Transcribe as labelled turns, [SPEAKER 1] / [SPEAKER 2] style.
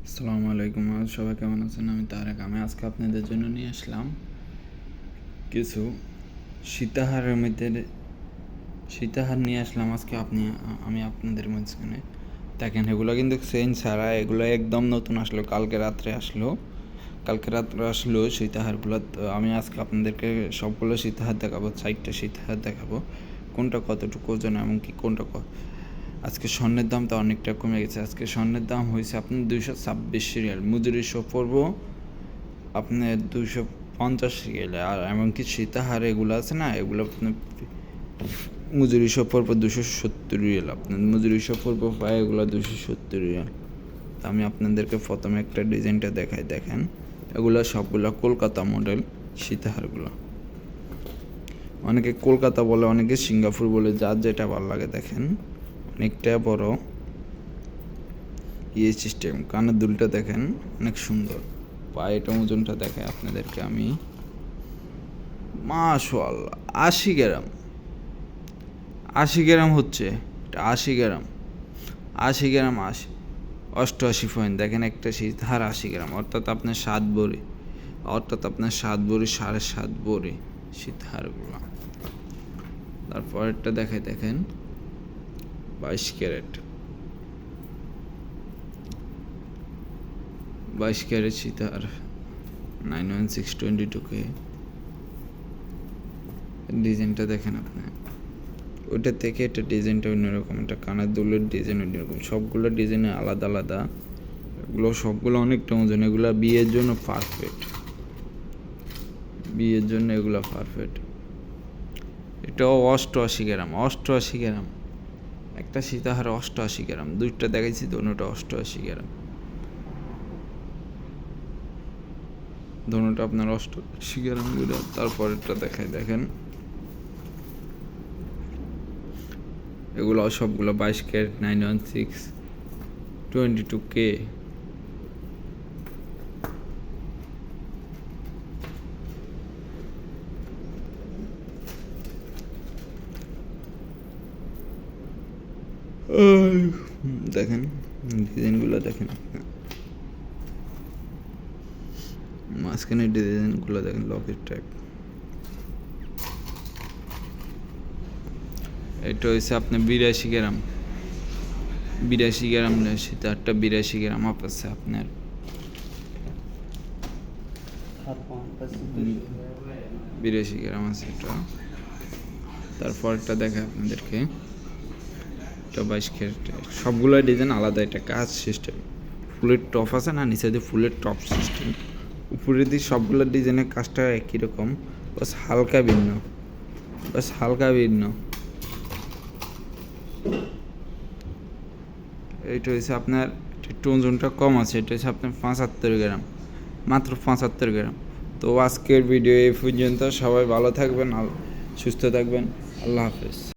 [SPEAKER 1] আসসালামু আলাইকুম। সবাই কেমন আছেন? আমি তারেক। আমি আজকে আপনাদের জন্য নিয়ে আসলাম কিছু সীতাহারের মধ্যে সীতাহার নিয়ে আসলাম আজকে আমি আপনাদের মাঝখানে দেখেন। এগুলো কিন্তু চেইন ছাড়া, এগুলো একদম নতুন আসলো, কালকে রাত্রে আসলো সীতাহারগুলো। তো আমি আজকে আপনাদেরকে সবগুলো সীতাহার দেখাবো, 4টা সীতাহার দেখাবো, কোনটা কতটুকু ওজন, এমনকি কোনটা আজকে স্বর্ণের দাম তো অনেকটা কমে গেছে। আজকে স্বর্ণের দাম হয়েছে আপনার 226 রিয়াল, মজুরি সহ পড়বো আপনার 250 রিয়ালে। আর এমনকি সীতাহার এগুলো আছে না, এগুলো আপনার মজুরি সহ পড়বো 270 রিয়াল। আপনার মজুরি সহ পড়বো প্রায় এগুলো 270 রিয়াল। তা আমি আপনাদেরকে প্রথমে একটা ডিজাইনটা দেখাই। দেখেন, এগুলো সবগুলো কলকাতা মডেল সীতাহারগুলো। অনেকে কলকাতা বলে, অনেকে সিঙ্গাপুর বলে, যার যেটা ভালো লাগে। দেখেন, অনেকটা বড় সিস্টেম। কানের দুলটা দেখেন অনেক সুন্দর। পায়েটা ওজনটা দেখে আপনাদেরকে আমি, মাশাআল্লাহ 80 গ্রাম। 80 গ্রাম হচ্ছে এটা, 80 গ্রাম। 80 গ্রাম, 88 পয়েন্ট। দেখেন একটা সীতাহার 80 গ্রাম, অর্থাৎ আপনার 7 ভরি, অর্থাৎ আপনার 7 ভরি, 7.5 ভরি সীতাহারগুলো। তারপরেরটা দেখেন 22 ক্যারেট। 22 carat সীতাহার 91622K। ডিজাইনটা দেখেন আপনি, ওইটা থেকে এটা ডিজাইনটা অন্যরকম, এটা কানের দুলের ডিজাইন অন্যরকম। সবগুলো ডিজাইনে আলাদা আলাদা, এগুলো সবগুলো অনেকটা ওজন। এগুলো বিয়ের জন্য পারফেক্ট, বিয়ের জন্য এগুলো পারফেক্ট। এটাও 88 গ্রাম। 88 গ্রাম একটা সীতাহার, 88 গ্রাম। দুইটা দেখাইছি, দোনোটা 88 গ্রাম। দোনোটা আপনার 88 গ্রাম করে। তারপরেরটা দেখেন, এগুলো সবগুলো 22 ক্যারেট 91622K। দেখেন ডিজাইনগুলো, দেখেন মাঝখানে ডিজাইনগুলো দেখেন, লকেট টাইপ। এটা হয়েছে আপনার 82 গ্রাম। 82 গ্রাম সীতাহারটা 82 গ্রাম আছে আপনার। 82 গ্রাম আছে এটা। তারপরটা দেখে আপনাদেরকে, এটা 22 ক্যারেট। সবগুলো ডিজাইন আলাদা, এটা কাজ সিস্টেম। ফুলের টপ আছে না, নিচে দিয়ে ফুলের টপ সিস্টেম। উপরে দিয়ে সবগুলো ডিজাইনের কাজটা একই রকম, বাস হালকা ভিন্ন, এইটা হচ্ছে আপনার একটু ওজনটা কম আছে। এটা হচ্ছে আপনার 75 গ্রাম, মাত্র 75 গ্রাম। তো আজকের ভিডিও এই পর্যন্ত। সবাই ভালো থাকবেন, সুস্থ থাকবেন। আল্লাহ হাফেজ।